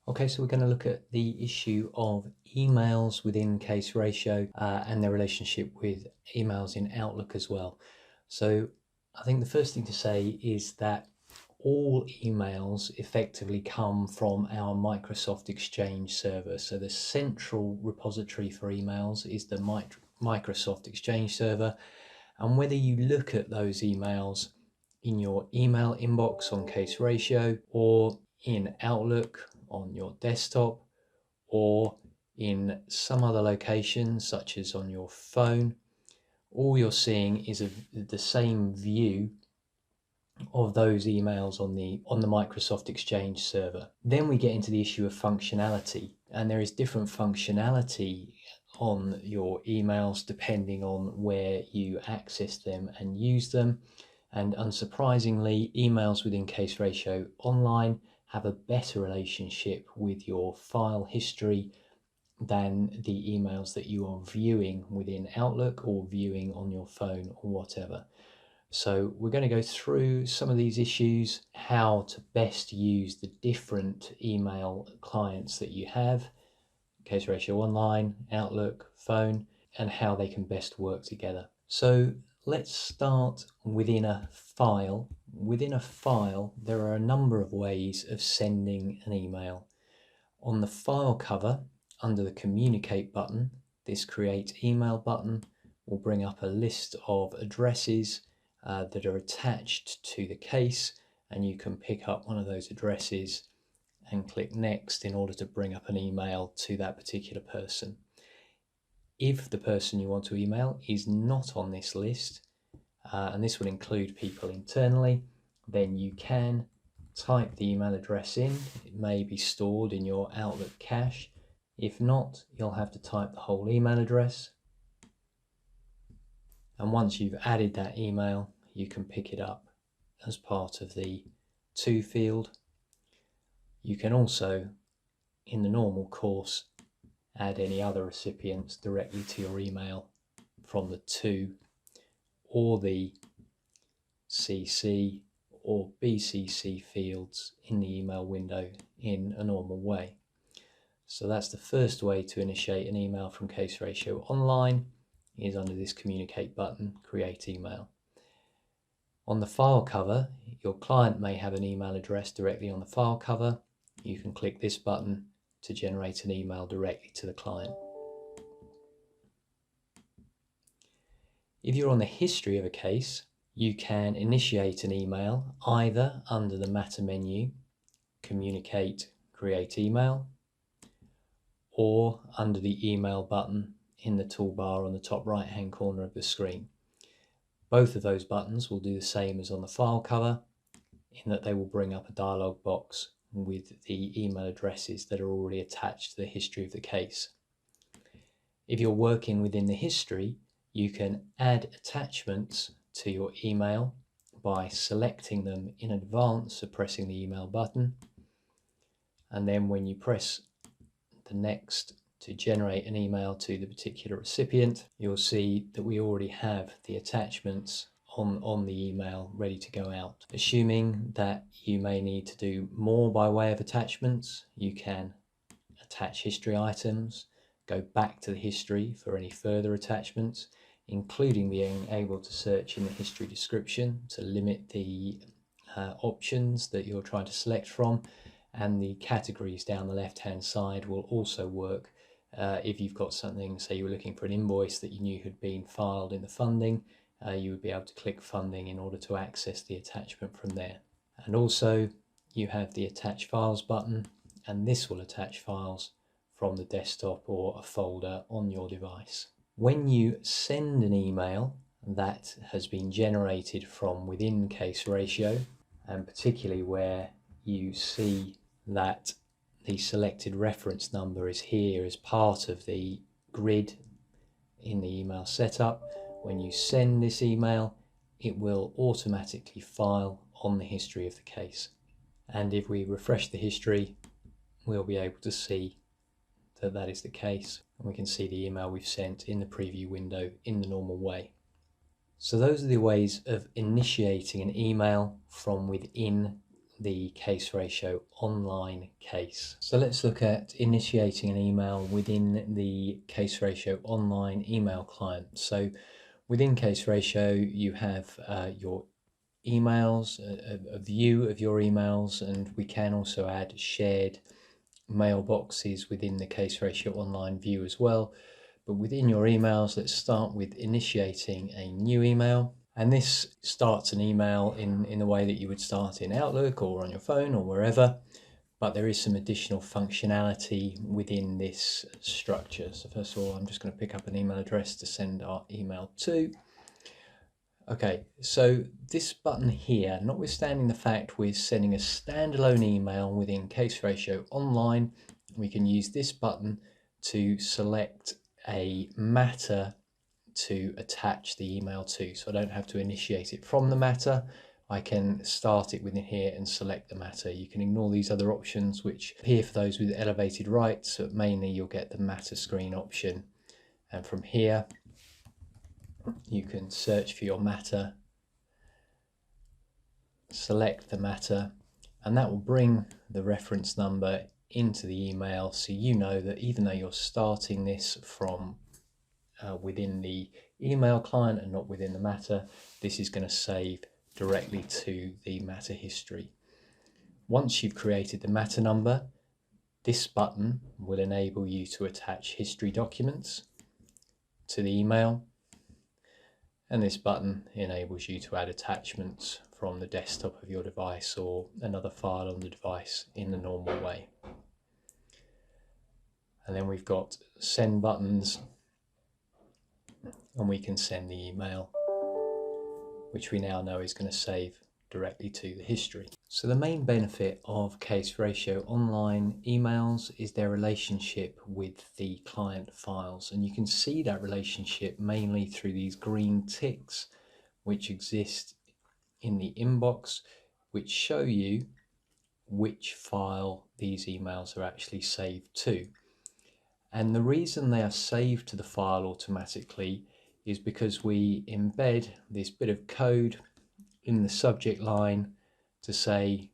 Okay, so we're going to look at the issue of emails within Case Ratio and their relationship with emails in Outlook as well. So I think the first thing to say is that all emails effectively come from our Microsoft Exchange server. So the central repository for emails is the Microsoft Exchange server. And whether you look at those emails in your email inbox on Case Ratio or in Outlook on your desktop or in some other location such as on your phone, all you're seeing is the same view of those emails on the Microsoft Exchange server. Then we get into the issue of functionality, and there is different functionality on your emails depending on where you access them and use them. And unsurprisingly, emails within Case Ratio Online have a better relationship with your file history than the emails that you are viewing within Outlook or viewing on your phone or whatever. So we're going to go through some of these issues, how to best use the different email clients that you have, Case Ratio Online, Outlook, phone, and how they can best work together. So let's start within a file. Within a file, there are a number of ways of sending an email. On the file cover, under the Communicate button, this Create Email button will bring up a list of addresses that are attached to the case, and you can pick up one of those addresses and click Next in order to bring up an email to that particular person. If the person you want to email is not on this list, and this will include people internally, then you can type the email address in. It may be stored in your Outlook cache. If not, you'll have to type the whole email address. And once you've added that email, you can pick it up as part of the To field. You can also, in the normal course, add any other recipients directly to your email from the To or the CC or BCC fields in the email window in a normal way. So that's the first way to initiate an email from Case Ratio Online, is under this Communicate button, Create Email. On the file cover, your client may have an email address directly on the file cover. You can click this button to generate an email directly to the client. If you're on the history of a case, you can initiate an email either under the Matter menu, Communicate, Create Email, or under the Email button in the toolbar on the top right hand corner of the screen. Both of those buttons will do the same as on the file cover, in that they will bring up a dialog box with the email addresses that are already attached to the history of the case. If you're working within the history, you can add attachments to your email by selecting them in advance of pressing the email button. And then when you press the next to generate an email to the particular recipient, you'll see that we already have the attachments on the email ready to go out. Assuming that you may need to do more by way of attachments, you can attach history items, go back to the history for any further attachments, including being able to search in the history description to limit the options that you're trying to select from, and the categories down the left hand side will also work. If you've got something, say you were looking for an invoice that you knew had been filed in the funding, you would be able to click funding in order to access the attachment from there. And also you have the attach files button, and this will attach files from the desktop or a folder on your device. When you send an email that has been generated from within Case Ratio, and particularly where you see that the selected reference number is here as part of the grid in the email setup, when you send this email, it will automatically file on the history of the case. And if we refresh the history, we'll be able to see that that is the case, and we can see the email we've sent in the preview window in the normal way. So those are the ways of initiating an email from within the case ratio online case. So let's look at initiating an email within the case ratio online email client. So within case ratio, you have your emails, a view of your emails, and we can also add shared mailboxes within the case ratio online view as well. But within your emails, let's start with initiating a new email. And this starts an email in the way that you would start in Outlook or on your phone or wherever, but there is some additional functionality within this structure. So first of all, I'm just going to pick up an email address to send our email to. Okay, so this button here, notwithstanding the fact we're sending a standalone email within case ratio online, we can use this button to select a matter to attach the email to. So I don't have to initiate it from the matter. I can start it within here and select the matter. You can ignore these other options which appear for those with elevated rights, but mainly you'll get the matter screen option. And from here, you can search for your matter, select the matter, and that will bring the reference number into the email, so you know that even though you're starting this from within the email client and not within the matter, this is going to save directly to the matter history. Once you've created the matter number, this button will enable you to attach history documents to the email, and this button enables you to add attachments from the desktop of your device or another file on the device in the normal way. And then we've got send buttons, and we can send the email, which we now know is going to save directly to the history. So the main benefit of case ratio online emails is their relationship with the client files, and you can see that relationship mainly through these green ticks which exist in the inbox, which show you which file these emails are actually saved to. And the reason they are saved to the file automatically is because we embed this bit of code in the subject line to say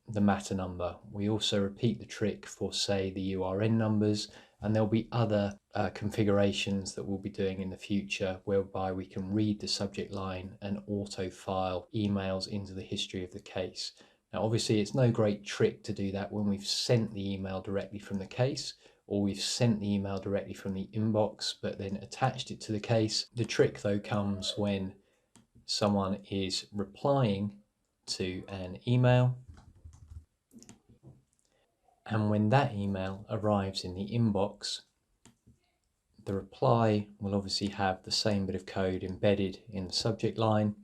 the matter number. We also repeat the trick for, say, the URN numbers, and there'll be other configurations that we'll be doing in the future whereby we can read the subject line and auto file emails into the history of the case. Now obviously it's no great trick to do that when we've sent the email directly from the case, or we've sent the email directly from the inbox but then attached it to the case. The trick though comes when someone is replying to an email, and when that email arrives in the inbox, the reply will obviously have the same bit of code embedded in the subject line,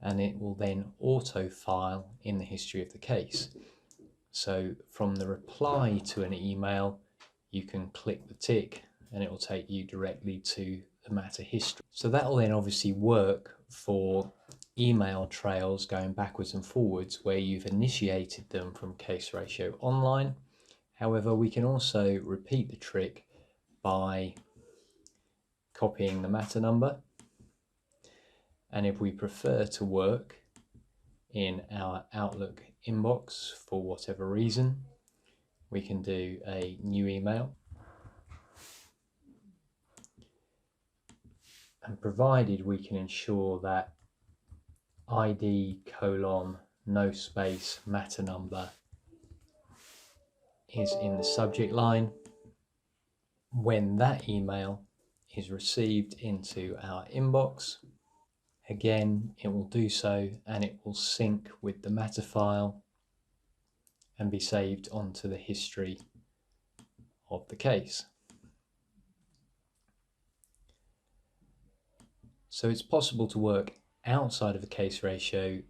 and it will then auto file in the history of the case. So from the reply to an email, you can click the tick and it will take you directly to the matter history. So that will then obviously work for email trails going backwards and forwards where you've initiated them from case ratio online. However, we can also repeat the trick by copying the matter number, and if we prefer to work in our Outlook inbox for whatever reason, we can do a new email, and provided we can ensure that ID : no space matter number is in the subject line, when that email is received into our inbox, again it will do so and it will sync with the matter file and be saved onto the history of the case. So it's possible to work outside of the case ratio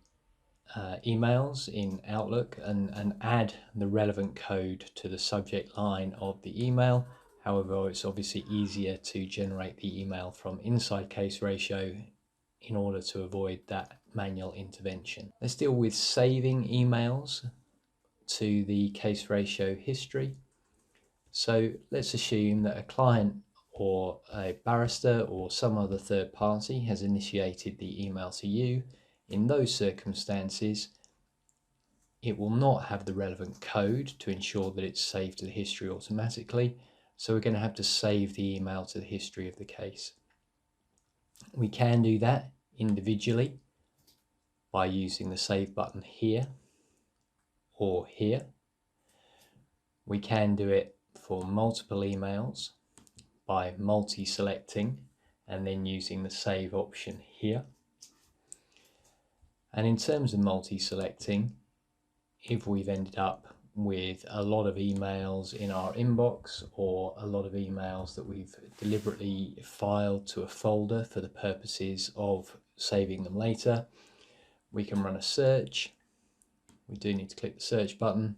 emails in Outlook and add the relevant code to the subject line of the email. However, it's obviously easier to generate the email from inside case ratio in order to avoid that manual intervention. Let's deal with saving emails to the case ratio history. So let's assume that a client or a barrister or some other third party has initiated the email to you. In those circumstances, it will not have the relevant code to ensure that it's saved to the history automatically. So we're going to have to save the email to the history of the case. We can do that individually by using the save button here or here. We can do it for multiple emails by multi-selecting and then using the save option here. And in terms of multi-selecting, if we've ended up with a lot of emails in our inbox or a lot of emails that we've deliberately filed to a folder for the purposes of saving them later, we can run a search. We do need to click the search button,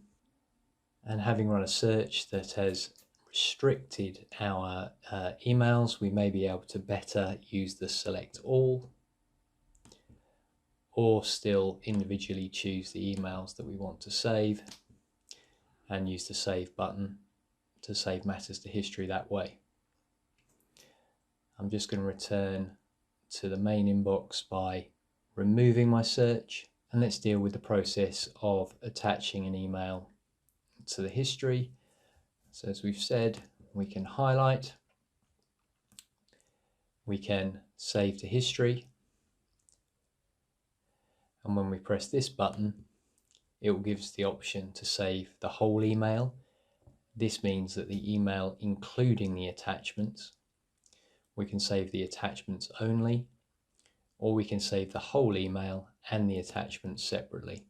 and having run a search that has restricted our emails, we may be able to better use the select all, or still individually choose the emails that we want to save and use the save button to save matters to history that way. I'm just going to return to the main inbox by removing my search, and let's deal with the process of attaching an email to the history. So as we've said, we can highlight, we can save to history, and when we press this button, it will give us the option to save the whole email. This means that the email including the attachments, we can save the attachments only, or we can save the whole email and the attachments separately.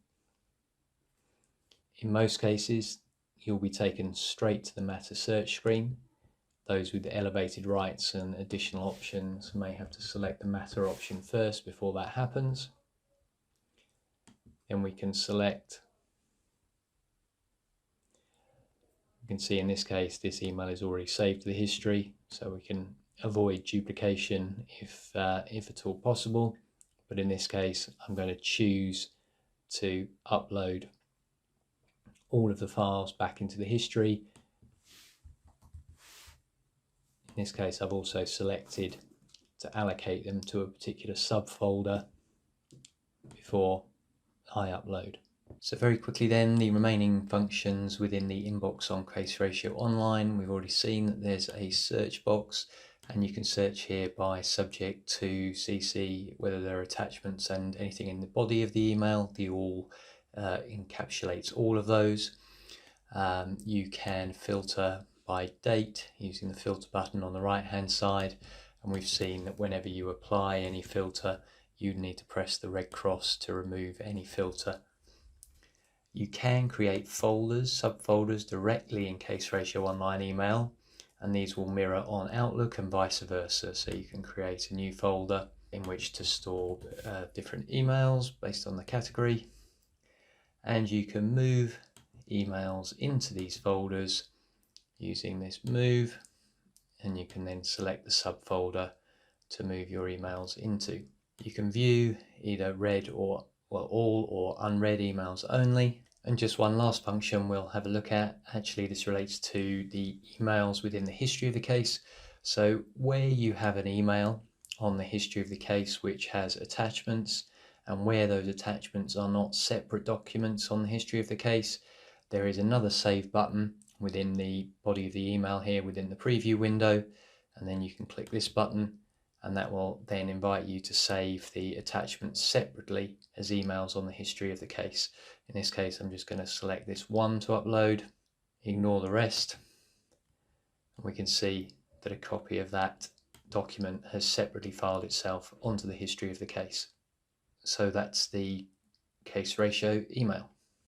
In most cases, you'll be taken straight to the Matter search screen. Those with elevated rights and additional options may have to select the Matter option first before that happens. Then we can select. You can see in this case this email is already saved to the history, so we can avoid duplication if at all possible. But in this case, I'm going to choose to upload all of the files back into the history. In this case, I've also selected to allocate them to a particular subfolder before I upload. So very quickly then, the remaining functions within the inbox on Case Ratio Online. We've already seen that there's a search box, and you can search here by subject to CC, whether there are attachments and anything in the body of the email. The all encapsulates all of those. You can filter by date using the filter button on the right hand side, and we've seen that whenever you apply any filter, you need to press the red cross to remove any filter. You can create folders, subfolders directly in Case Ratio Online email, and these will mirror on Outlook and vice versa. So you can create a new folder in which to store different emails based on the category, and you can move emails into these folders using this move, and you can then select the subfolder to move your emails into. You can view either read or all or unread emails only. And just one last function we'll have a look at. Actually, this relates to the emails within the history of the case. So where you have an email on the history of the case which has attachments, and where those attachments are not separate documents on the history of the case, there is another save button within the body of the email here within the preview window, and then you can click this button, and that will then invite you to save the attachments separately as emails on the history of the case. In this case, I'm just going to select this one to upload, ignore the rest, and we can see that a copy of that document has separately filed itself onto the history of the case. So that's the Case Ratio email.